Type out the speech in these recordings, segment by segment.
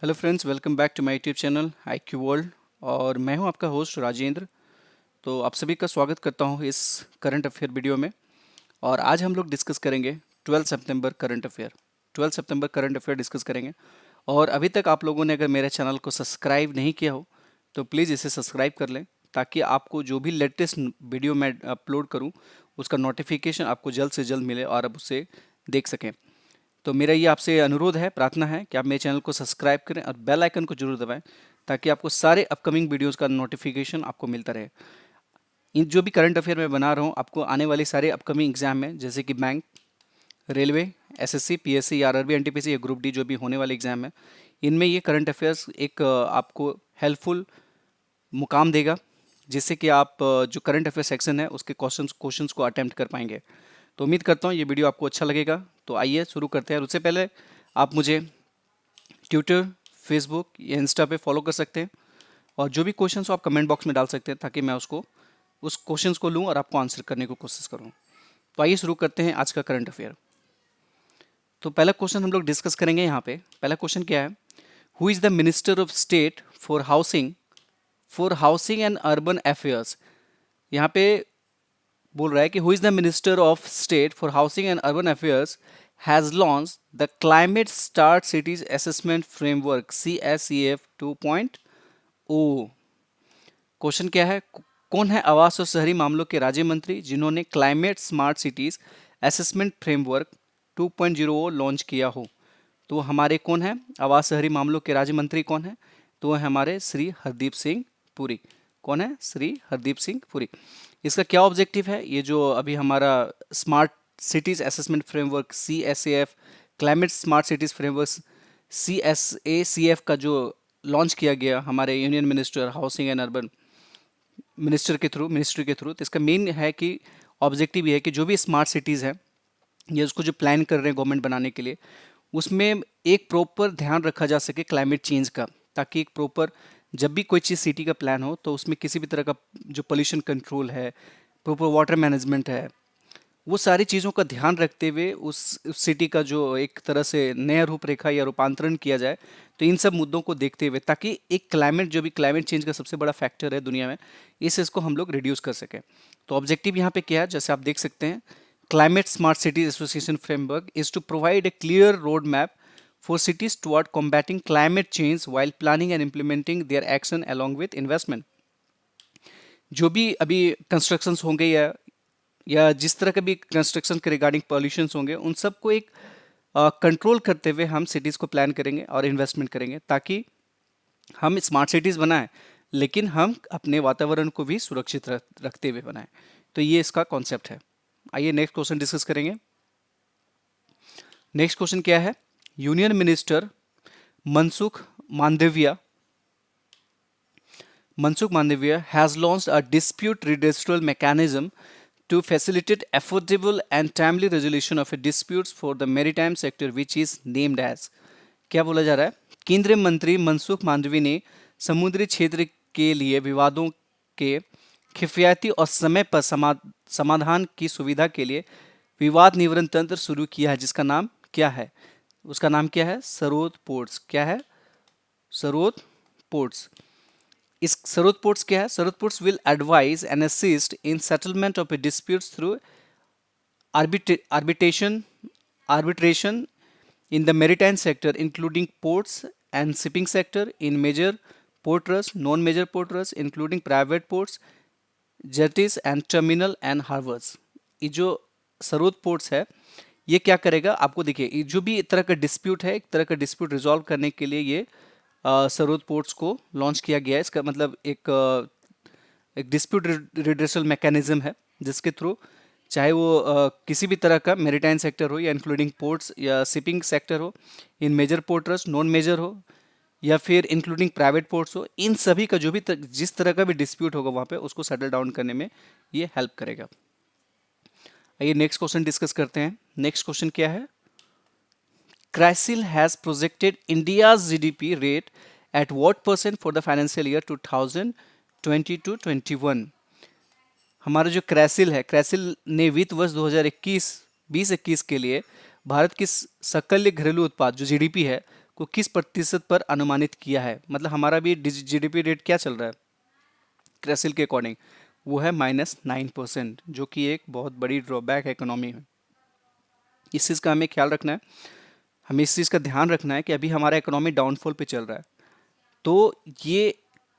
Hello friends, welcome back to my YouTube channel IQ world. और मैं हूं आपका होस्ट राजेंद्र। तो आप सभी का स्वागत करता हूं इस करंट अफेयर वीडियो में। और आज हम लोग डिस्कस करेंगे 12 सितंबर करंट अफेयर। 12 सितंबर करंट अफेयर डिस्कस करेंगे। और अभी तक आप लोगों ने अगर मेरे चैनल को सब्सक्राइब नहीं किया हो तो प्लीज़ इसे सब्सक्राइब कर लें, ताकि आपको जो भी लेटेस्ट वीडियो मैं अपलोड करूँ उसका नोटिफिकेशन आपको जल्द से जल्द मिले और आप उसे देख सकें। तो मेरा ये आपसे अनुरोध है, प्रार्थना है कि आप मेरे चैनल को सब्सक्राइब करें और बेल आइकन को जरूर दबाएं, ताकि आपको सारे अपकमिंग वीडियोस का नोटिफिकेशन आपको मिलता रहे। इन जो भी करंट अफेयर मैं बना रहा हूँ आपको आने वाले सारे अपकमिंग एग्जाम में, जैसे कि bank, railway, SSC, PSC, RRB, NTPC या ग्रुप डी जो भी होने वाले एग्जाम है, इनमें ये करंट अफेयर्स एक आपको हेल्पफुल मुकाम देगा, जिससे कि आप जो करंट अफेयर सेक्शन है उसके क्वेश्चंस को अटेम्प्ट कर पाएंगे। तो उम्मीद करता हूँ ये वीडियो आपको अच्छा लगेगा। तो आइए शुरू करते हैं। और उससे पहले आप मुझे ट्विटर, फेसबुक या इंस्टा पे फॉलो कर सकते हैं, और जो भी क्वेश्चंस हो आप कमेंट बॉक्स में डाल सकते हैं, ताकि मैं उस क्वेश्चंस को लूँ और आपको आंसर करने की कोशिश करूँ। तो आइए शुरू करते हैं आज का करंट अफेयर। तो पहला क्वेश्चन हम लोग डिस्कस करेंगे यहाँ पे। पहला क्वेश्चन क्या है? Who is the minister of state for housing and urban affairs? यहाँ पे बोल रहा है कि who is the minister of state for housing and urban affairs has launch the climate start cities assessment framework CSEF 2.0। Question क्या है? कौन है आवास और शहरी मामलों के राज्य मंत्री जिन्होंने climate smart cities assessment framework 2.0 launch किया हो? तो हमारे कौन है आवास शहरी मामलों के राज्य मंत्री? कौन है? तो है हमारे श्री हरदीप सिंह पुरी। कौन है? श्री हरदीप सिंह पुरी। इसका क्या ऑब्जेक्टिव है? ये जो अभी हमारा smart cities assessment framework CSAF, climate smart cities framework CSACF का जो लॉन्च किया गया हमारे union minister housing and urban ministry के थ्रू, तो इसका मेन है कि ऑब्जेक्टिव ये है कि जो भी स्मार्ट सिटीज़ हैं या उसको जो प्लान कर रहे हैं गवर्नमेंट बनाने के लिए, उसमें एक प्रॉपर ध्यान रखा जा सके क्लाइमेट चेंज का, ताकि एक प्रॉपर जब भी कोई चीज़ सिटी का प्लान हो तो उसमें किसी भी तरह का जो पोल्यूशन कंट्रोल है, प्रॉपर वाटर मैनेजमेंट है, वो सारी चीज़ों का ध्यान रखते हुए उस सिटी का जो एक तरह से नया रूपरेखा या रूपांतरण किया जाए। तो इन सब मुद्दों को देखते हुए, ताकि एक क्लाइमेट जो भी क्लाइमेट चेंज का सबसे बड़ा फैक्टर है दुनिया में, इसको हम लोग रिड्यूस कर सकें। तो ऑब्जेक्टिव यहाँ पे क्या है, जैसे आप देख सकते हैं, climate smart cities association framework is to provide a clear road map for cities toward combating climate change while planning and implementing their action along with investment। जो भी अभी कंस्ट्रक्शंस होंगे या जिस तरह के भी कंस्ट्रक्शन के रिगार्डिंग पॉल्यूशंस होंगे, उन सबको एक कंट्रोल करते हुए हम सिटीज़ को प्लान करेंगे और इन्वेस्टमेंट करेंगे, ताकि हम स्मार्ट सिटीज़ बनाएं लेकिन हम अपने वातावरण को भी सुरक्षित रखते हुए बनाएं। तो ये इसका कॉन्सेप्ट है। आइए नेक्स्ट क्वेश्चन डिस्कस करेंगे। नेक्स्ट क्वेश्चन क्या है? Union minister Mansukh Mandaviya has launched a dispute redressal mechanism to facilitate affordable and timely resolution of disputes for the maritime sector, which is named as। क्या बोला जा रहा है? केंद्रीय मंत्री मनसुख मांडवी ने समुद्री क्षेत्र के लिए विवादों के किफायती और समय पर समाधान की सुविधा के लिए विवाद निवारण तंत्र शुरू किया है, जिसका नाम क्या है? उसका नाम क्या है? सरोद पोर्ट्स। क्या है? सरोद पोर्ट्स। इस सरोद पोर्ट्स क्या है? Sarod ports will advise and assist in settlement of disputes through arbitration in the maritime sector, including ports and shipping sector, in major port trusts, non-major port trusts, including private ports, jetties and terminal and harbors। ये जो sarod ports है, ये क्या करेगा? आपको देखिए, ये जो भी तरह का डिस्प्यूट है, एक तरह का डिस्प्यूट रिजॉल्व करने के लिए ये सरोद पोर्ट्स को लॉन्च किया गया है। इसका मतलब एक डिस्प्यूट रिड्रेसल मैकेनिज्म है, जिसके थ्रू चाहे वो किसी भी तरह का मेरीटाइन सेक्टर हो या इंक्लूडिंग पोर्ट्स या शिपिंग सेक्टर हो, इन major port trust, non major हो, या फिर इंक्लूडिंग प्राइवेट पोर्ट्स हो, इन सभी का जो भी जिस तरह का भी डिस्प्यूट होगा वहाँ पे उसको सेटल डाउन करने में ये हेल्प करेगा। आइए नेक्स्ट क्वेश्चन डिस्कस करते हैं। नेक्स्ट क्वेश्चन क्या है? CRISIL has projected India's GDP rate at what percent for the financial year 2020-21? हमारा जो क्राइसिल है, क्राइसिल ने वित्त वर्ष 2021-2021 के लिए भारत की सकल घरेलू उत्पाद जो GDP है को किस प्रतिशत पर अनुमानित किया है? मतलब हमारा भी जीडीपी रेट क्या चल रहा है क्रेसिल के अकॉर्डिंग, वो है -9%, जो कि एक बहुत बड़ी ड्रॉबैक है इकोनॉमी में। इस चीज़ का हमें ख्याल रखना है, हमें इस चीज़ का ध्यान रखना है कि अभी हमारा इकोनॉमी डाउनफॉल पे चल रहा है। तो ये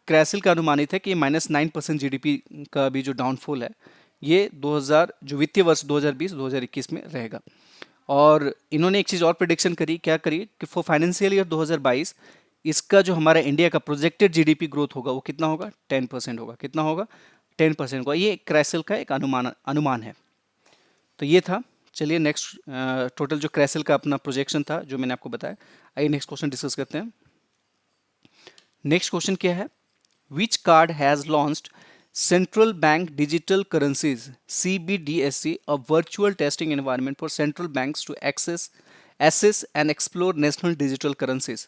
क्रेसिल का अनुमानित है कि -9% जीडीपी का भी जो डाउनफॉल है ये 2000 जो वित्तीय वर्ष 2020-2021 में रहेगा। और इन्होंने एक चीज़ और प्रिडिक्शन करी, क्या करी कि फॉर फाइनेंशियल ईयर 2022 इसका जो हमारा इंडिया का प्रोजेक्टेड जीडीपी ग्रोथ होगा वो कितना होगा? 10% होगा। कितना होगा? 10% होगा। ये क्रेसिल का एक अनुमान है। तो ये था। चलिए नेक्स्ट, टोटल जो क्रेसिल का अपना प्रोजेक्शन था जो मैंने आपको बताया। आइए नेक्स्ट क्वेश्चन डिस्कस करते हैं। नेक्स्ट क्वेश्चन क्या है? Which card has launched central bank digital currencies CBDSC, a virtual testing environment for central banks to assess and explore national digital currencies.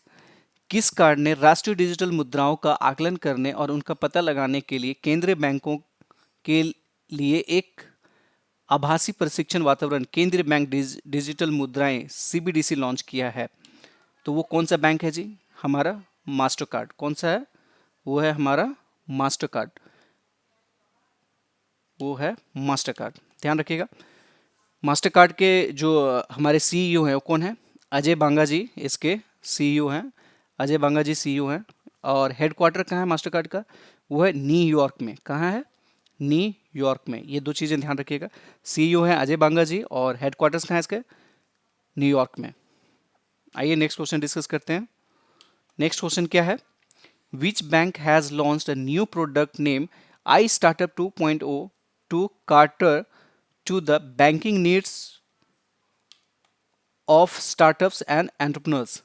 किस कार्ड ने राष्ट्रीय डिजिटल मुद्राओं का आकलन करने और उनका पता लगाने के लिए केंद्रीय बैंकों के लिए एक आभासी प्रशिक्षण वातावरण केंद्रीय बैंक डिजिटल मुद्राएं CBDC लॉन्च किया है? तो वो कौन सा बैंक है जी? हमारा मास्टर कार्ड। कौन सा है? वो है हमारा मास्टर कार्ड। वो है मास्टर कार्ड। ध्यान रखिएगा। मास्टर कार्ड के जो हमारे CEO हैं वो कौन है? अजय बांगा जी इसके CEO हैं। अजय बांगा जी CEO हैं। और हेडक्वार्टर कहाँ है मास्टर कार्ड का? वो है न्यूयॉर्क में। कहाँ है? न्यूयॉर्क में। ये दो चीज़ें ध्यान रखिएगा। CEO हैं अजय बांगा जी और हेडक्वार्टर्स कहाँ है इसके? न्यूयॉर्क में। आइए नेक्स्ट क्वेश्चन डिस्कस करते हैं। नेक्स्ट क्वेश्चन क्या है? Which bank has launched a new product named iStartup 2.0 to cater to the banking needs of startups and entrepreneurs?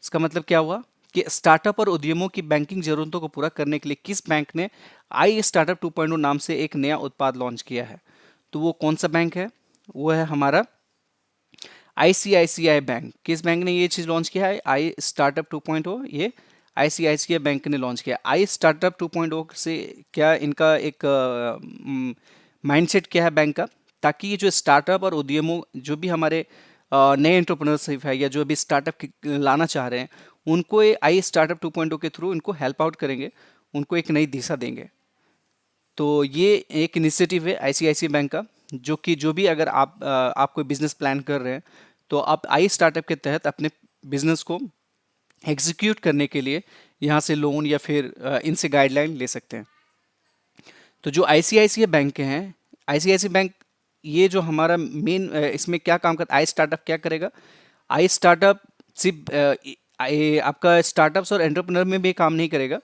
इसका मतलब क्या हुआ कि स्टार्टअप और उद्यमों की बैंकिंग जरूरतों को पूरा करने के लिए किस बैंक ने आई स्टार्टअप 2.0 नाम से एक नया उत्पाद लॉन्च किया है? तो वो कौन सा बैंक है? वो है हमारा ICICI बैंक। किस बैंक ने ये चीज़ लॉन्च किया है? आई स्टार्टअप 2.0 ये ICICI बैंक ने लॉन्च किया। आई स्टार्टअप 2.0 से क्या इनका एक माइंडसेट क्या है बैंक का, ताकि ये जो स्टार्टअप और उद्यमों जो भी हमारे नए एंटरप्रेन्योरशिप है या जो भी स्टार्टअप लाना चाह रहे हैं उनको ये आई स्टार्टअप 2.0 के थ्रू इनको हेल्प आउट करेंगे, उनको एक नई दिशा देंगे। तो ये एक इनिशिएटिव है ICICI बैंक का, जो कि जो भी अगर आप कोई बिजनेस प्लान कर रहे हैं तो आप आई स्टार्टअप के तहत अपने बिजनेस को एग्जीक्यूट करने के लिए यहाँ से लोन या फिर इनसे गाइडलाइन ले सकते हैं। तो जो ICICI बैंक के हैं, ICICI बैंक ये जो हमारा मेन इसमें क्या काम करता है, आई स्टार्टअप क्या करेगा? आई स्टार्टअप सिर्फ आपका स्टार्टअप्स और एंटरप्रेन्योर में भी काम नहीं करेगा,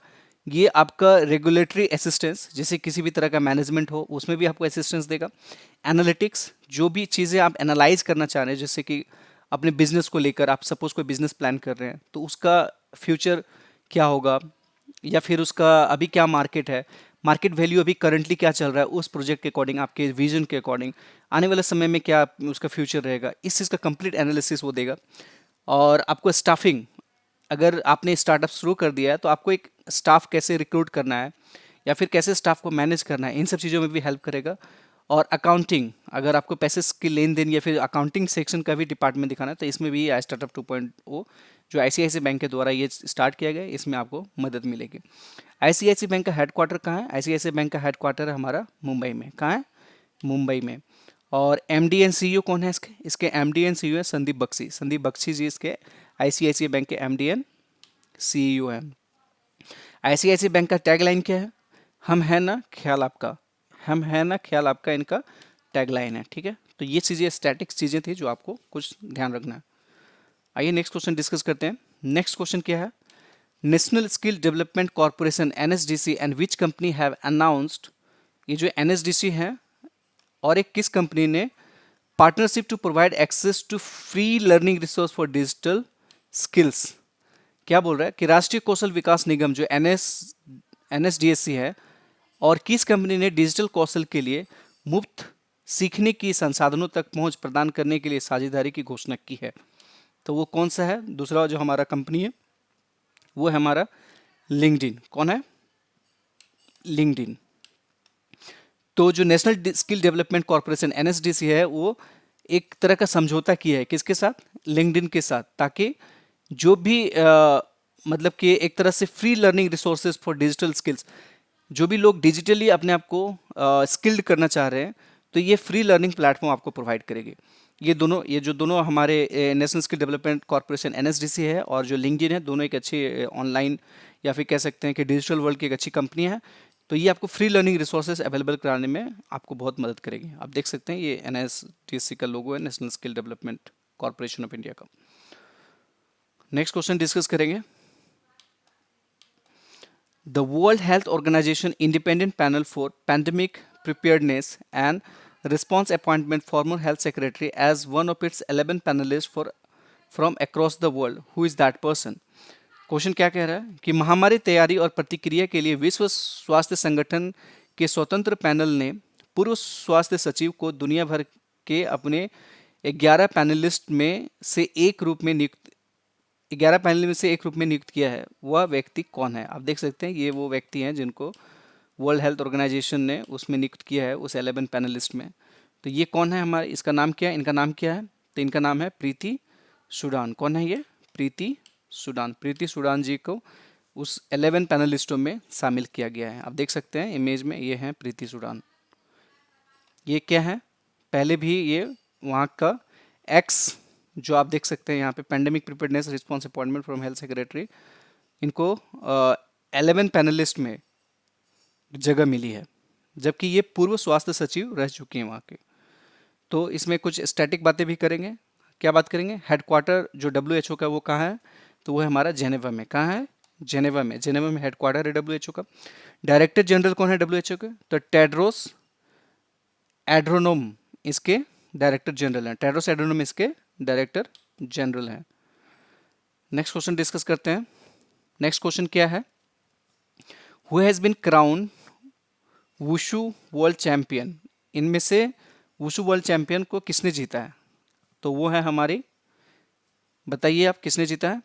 ये आपका रेगुलेटरी असिस्टेंस, जैसे किसी भी तरह का मैनेजमेंट हो उसमें भी आपको असिस्टेंस देगा। एनालिटिक्स, जो भी चीज़ें आप एनालाइज करना चाह रहे हैं, जैसे कि अपने बिजनेस को लेकर आप सपोज कोई बिजनेस प्लान कर रहे हैं तो उसका फ्यूचर क्या होगा या फिर उसका अभी क्या मार्केट है, मार्केट वैल्यू अभी करंटली क्या चल रहा है, उस प्रोजेक्ट के अकॉर्डिंग आपके विजन के अकॉर्डिंग आने वाले समय में क्या उसका फ्यूचर रहेगा, इस चीज़ का कंप्लीट एनालिसिस वो देगा। और आपको स्टाफिंग, अगर आपने स्टार्टअप शुरू कर दिया है तो आपको एक स्टाफ कैसे रिक्रूट करना है या फिर कैसे स्टाफ को मैनेज करना है, इन सब चीज़ों में भी हेल्प करेगा। और अकाउंटिंग, अगर आपको पैसे की लेन देन या फिर अकाउंटिंग सेक्शन का भी डिपार्टमेंट दिखाना है तो इसमें भी आई स्टार्टअप 2.0 जो ICICI बैंक के द्वारा ये स्टार्ट किया गया है, इसमें आपको मदद मिलेगी। ICICI बैंक का हेडक्वार्टर कहाँ है? ICICI बैंक का हेडक्वार्टर है हमारा मुंबई में। कहाँ है? मुंबई में। और MD एंड CEO कौन है इसके MD एंड CEO है संदीप बख्शी। संदीप बख्शी जी इसके ICICI बैंक के MD एंड CEO हैं। ICICI बैंक का टैगलाइन क्या है? हम है ना ख्याल आपका। हम है ना ख्याल आपका इनका टैगलाइन है। ठीक है, तो ये चीज़ें स्टैटिक्स चीज़ें थी जो आपको कुछ ध्यान रखना है। आइए नेक्स्ट क्वेश्चन डिस्कस करते हैं। नेक्स्ट क्वेश्चन क्या है? National Skill Development Corporation NSDC and which company have announced, ये जो NSDC है और एक किस कंपनी ने partnership to provide access to free learning resource for digital skills. क्या बोल रहा है कि राष्ट्रीय कौशल विकास निगम जो NSDSC है और किस कंपनी ने डिजिटल कौशल के लिए मुफ्त सीखने की संसाधनों तक पहुंच प्रदान करने के लिए साझेदारी की घोषणा की है? तो वो कौन सा है? दूसरा जो हमारा कंपनी है वो है हमारा लिंक्डइन। कौन है? लिंक्डइन। तो जो national Skill Development Corporation NSDC है वो एक तरह का समझौता किया है किसके साथ? लिंक्डइन के साथ, ताकि जो भी मतलब कि एक तरह से free learning resources for digital skills, जो भी लोग डिजिटली अपने आप को स्किल्ड करना चाह रहे हैं, तो ये फ्री लर्निंग प्लेटफॉर्म आपको प्रोवाइड करेगी। ये जो दोनों हमारे national Skill Development corporation NSDC है और जो लिंक्डइन है, दोनों एक अच्छी ऑनलाइन या फिर कह सकते हैं कि डिजिटल वर्ल्ड की एक अच्छी कंपनी है। तो ये आपको फ्री लर्निंग रिसोर्सेज अवेलेबल कराने में आपको बहुत मदद करेगी। आप देख सकते हैं ये एनएसडीसी का लोगो है, National Skill Development corporation of India का। नेक्स्ट क्वेश्चन डिस्कस करेंगे। The World Health Organization Independent Panel for Pandemic Preparedness and Response appointment former Health Secretary as one of its 11 panelists from across the world. Who is that person? Question क्या कह रहा है कि महामारी तैयारी और प्रतिक्रिया के लिए विश्व स्वास्थ्य संगठन के स्वतंत्र पैनल ने पूर्व स्वास्थ्य सचिव को दुनिया भर के अपने 11 पैनलिस्ट में से एक रूप में नियुक्त 11 पैनल में से एक रूप में नियुक्त किया है। वह व्यक्ति कौन है? आप देख सकते हैं ये वो व्यक्ति हैं जिनको वर्ल्ड हेल्थ ऑर्गेनाइजेशन ने उसमें नियुक्त किया है, उस 11 पैनलिस्ट में। तो ये कौन है? हमारे इसका नाम क्या है? इनका नाम क्या है? तो इनका नाम है प्रीति सूडान। कौन है ये? प्रीति सूडान। प्रीति सूडान जी को उस 11 पैनलिस्टों में शामिल किया गया है। आप देख सकते हैं इमेज में, ये हैं प्रीति सूडान। ये क्या है? पहले भी ये वहाँ का एक्स, जो आप देख सकते हैं यहाँ पे, pandemic preparedness response appointment from health secretary, इनको 11 पैनलिस्ट में जगह मिली है, जबकि ये पूर्व स्वास्थ्य सचिव रह चुकी हैं वहाँ के। तो इसमें कुछ स्टैटिक बातें भी करेंगे। क्या बात करेंगे? हेडक्वार्टर जो WHO का वो कहाँ है? तो वो है हमारा जेनेवा में। कहाँ है? जेनेवा में। जेनेवा में हेडक्वार्टर है WHO का। डायरेक्टर जनरल कौन है WHO के? तो टेड्रोस एड्रोनोम इसके डायरेक्टर जनरल हैं। टेड्रोस एड्रोनोम इसके डायरेक्टर जनरल हैं। नेक्स्ट क्वेश्चन डिस्कस करते हैं। नेक्स्ट क्वेश्चन क्या है? Who has been crown wushu world champion? इनमें से वुशु वर्ल्ड चैंपियन को किसने जीता है? तो वो है हमारी, बताइए आप किसने जीता है?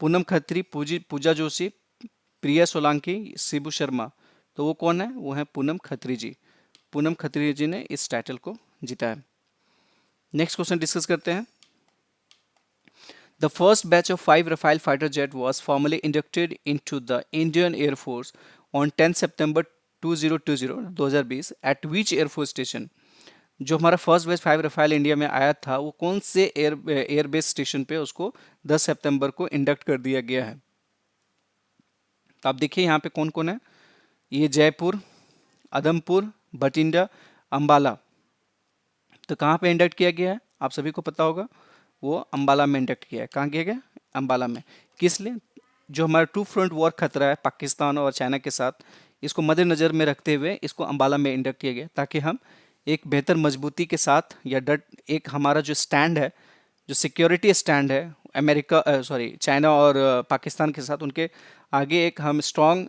पूनम खत्री, पूजा जोशी, प्रिया सोलंकी, शिबू शर्मा। तो वो कौन है? वो है पूनम खत्री जी। पूनम खत्री जी ने इस टाइटल को जीता है। नेक्स्ट क्वेश्चन डिस्कस करते हैं। The first batch of 5 Rafale fighter jet was formally inducted into the Indian Air Force on 10 September 2020 at which Air Force station? जो हमारा फर्स्ट बैच 5 रफाइल इंडिया में आया था, वो कौन से एयरबेस स्टेशन पे उसको 10 सितंबर को इंडक्ट कर दिया गया है? तो आप देखिए यहाँ पे कौन कौन है। ये जयपुर, आदमपुर, बठिंडा, अंबाला। तो कहाँ पे इंडक्ट किया गया है? आप सभी को पता होगा, वो अंबाला में इंडक्ट किया है। कहाँ किया गया? अंबाला में। किस लिए? जो हमारा टू फ्रंट वॉर खतरा है पाकिस्तान और चाइना के साथ, इसको मद्देनज़र में रखते हुए इसको अंबाला में इंडक्ट किया गया, ताकि हम एक बेहतर मजबूती के साथ या एक हमारा जो स्टैंड है, जो सिक्योरिटी स्टैंड है अमेरिका चाइना और पाकिस्तान के साथ, उनके आगे एक हम स्ट्रॉन्ग,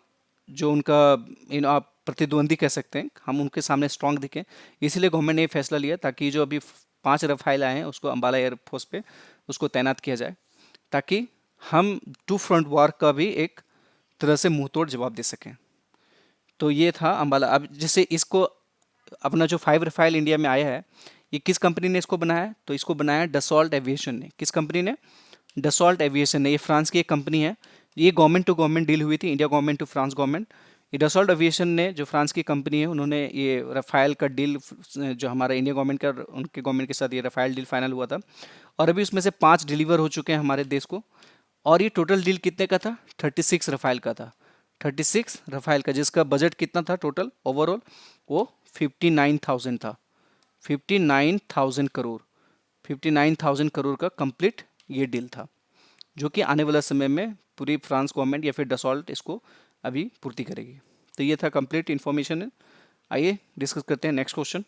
जो उनका आप प्रतिद्वंदी कह सकते हैं, हम उनके सामने स्ट्रॉन्ग दिखें। इसलिए गवर्नमेंट ने ये फैसला लिया, ताकि जो अभी 5 रफाइल आए हैं उसको अंबाला एयरफोर्स पे उसको तैनात किया जाए, ताकि हम टू फ्रंट वॉर का भी एक तरह से मुंहतोड़ जवाब दे सकें। तो ये था अंबाला। अब जैसे इसको अपना जो 5 रफाइल इंडिया में आया है, ये किस कंपनी ने इसको बनाया? तो इसको बनाया डसॉल्ट एविएशन ने। किस कंपनी ने? डसॉल्ट एविएशन ने। ये फ्रांस की एक कंपनी है। ये गवर्नमेंट टू गवर्नमेंट डील हुई थी, India government to France government. ये डसॉल्ट एविएशन ने, जो फ्रांस की कंपनी है, उन्होंने ये रफाइल का डील, जो हमारा इंडिया गवर्नमेंट का उनके गवर्नमेंट के साथ ये रफाइल डील फाइनल हुआ था, और अभी उसमें से 5 डिलीवर हो चुके हैं हमारे देश को। और ये टोटल डील कितने का था? 36 रफाइल का था। 36 रफाइल का, जिसका बजट कितना था टोटल ओवरऑल? वो 59,000 था। 59,000 करोड़। 59,000 करोड़ का कंप्लीट ये डील था, जो कि आने वाला समय में पूरी फ्रांस गवर्नमेंट या फिर डसॉल्ट इसको अभी पूर्ति करेगी। तो ये था कंप्लीट इन्फॉर्मेशन। आइए डिस्कस करते हैं नेक्स्ट क्वेश्चन।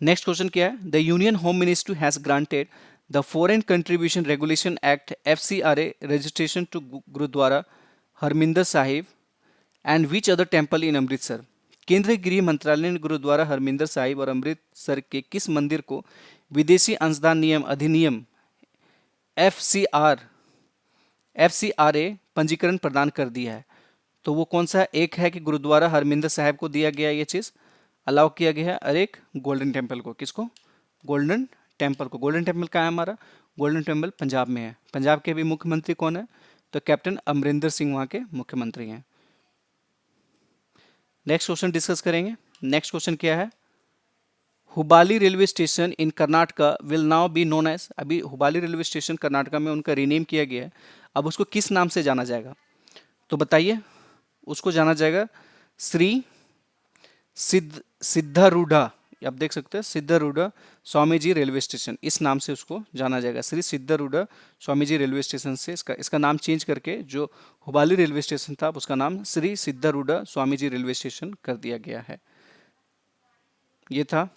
नेक्स्ट क्वेश्चन क्या है? The Union Home Ministry has granted the Foreign Contribution Regulation Act FCRA registration to Gurdwara Harmandir Sahib and which other temple in Amritsar? केंद्रीय गृह मंत्रालय ने गुरुद्वारा हरमिंदर साहिब और अमृतसर के किस मंदिर को विदेशी अंशदान नियम अधिनियम FCRA पंजीकरण प्रदान कर दिया है? तो वो कौन सा? एक है कि गुरुद्वारा हरमिंदर साहिब को दिया गया ये चीज़, अलाउ किया गया है, और एक गोल्डन टेम्पल को। किसको? गोल्डन टेम्पल को। गोल्डन टेम्पल कहाँ है हमारा? गोल्डन टेम्पल पंजाब में है। पंजाब के भी मुख्यमंत्री कौन है? तो कैप्टन अमरिंदर सिंह वहाँ के मुख्यमंत्री हैं। नेक्स्ट क्वेश्चन डिस्कस करेंगे। नेक्स्ट क्वेश्चन क्या है? Hubballi railway station in Karnataka will now be known as, अभी हुबाली रेलवे स्टेशन कर्नाटका में उनका रीनेम किया गया है, अब उसको किस नाम से जाना जाएगा? तो बताइए, उसको जाना जाएगा श्री सिद्धारूढ़ा, आप देख सकते हैं सिद्धारूढ़ा स्वामी जी रेलवे स्टेशन, इस नाम से उसको जाना जाएगा। श्री सिद्धारूढ़ा स्वामी जी रेलवे स्टेशन से इसका नाम चेंज करके जो हुबाली रेलवे स्टेशन था उसका नाम श्री सिद्धारूढ़ा स्वामी जी रेलवे स्टेशन कर दिया गया है। ये था।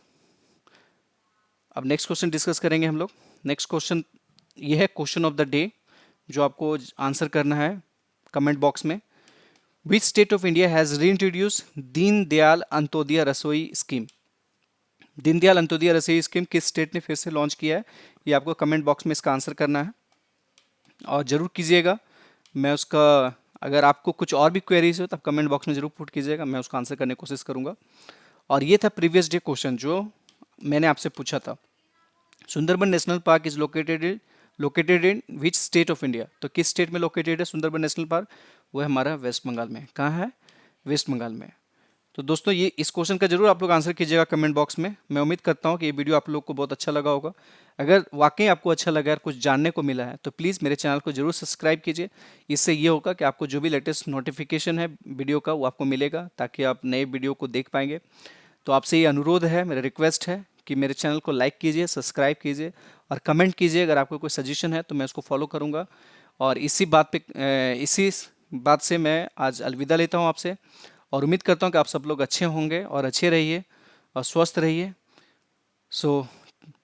अब नेक्स्ट क्वेश्चन डिस्कस करेंगे हम लोग। नेक्स्ट क्वेश्चन ये है क्वेश्चन ऑफ द डे, जो आपको आंसर करना है कमेंट बॉक्स में। Which state of India has reintroduce Deendayal Antyodaya रसोई स्कीम? दीनदयाल अंत्योदय रसोई स्कीम किस स्टेट ने फिर से लॉन्च किया है? ये आपको कमेंट बॉक्स में इसका आंसर करना है और ज़रूर कीजिएगा। मैं उसका, अगर आपको कुछ और भी क्वेरीज हो तो आप कमेंट बॉक्स में ज़रूर पुट कीजिएगा, मैं उसका आंसर करने की कोशिश करूँगा। और ये था प्रीवियस डे क्वेश्चन जो मैंने आपसे पूछा था। Sundarban national park is located in which state of India? तो किस स्टेट में लोकेटेड है सुंदरबन नेशनल पार्क? वो है हमारा वेस्ट बंगाल में। कहाँ है? वेस्ट बंगाल में। तो दोस्तों ये इस क्वेश्चन का जरूर आप लोग आंसर कीजिएगा कमेंट बॉक्स में। मैं उम्मीद करता हूँ कि ये वीडियो आप लोग को बहुत अच्छा लगा होगा। अगर वाकई आपको अच्छा लगा है, कुछ जानने को मिला है, तो प्लीज़ मेरे चैनल को जरूर सब्सक्राइब कीजिए। इससे ये होगा कि आपको जो भी लेटेस्ट नोटिफिकेशन है वीडियो का वो आपको मिलेगा, ताकि आप नए वीडियो को देख पाएंगे। तो आपसे ये अनुरोध है, मेरा रिक्वेस्ट है कि मेरे चैनल को लाइक कीजिए, सब्सक्राइब कीजिए और कमेंट कीजिए। अगर आपको कोई सजेशन है तो मैं उसको फॉलो करूँगा। और इसी बात से मैं आज अलविदा लेता हूँ आपसे, और उम्मीद करता हूँ कि आप सब लोग अच्छे होंगे और अच्छे रहिए और स्वस्थ रहिए। So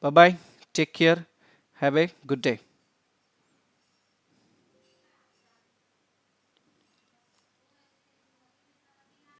bye bye, take care, have a good day.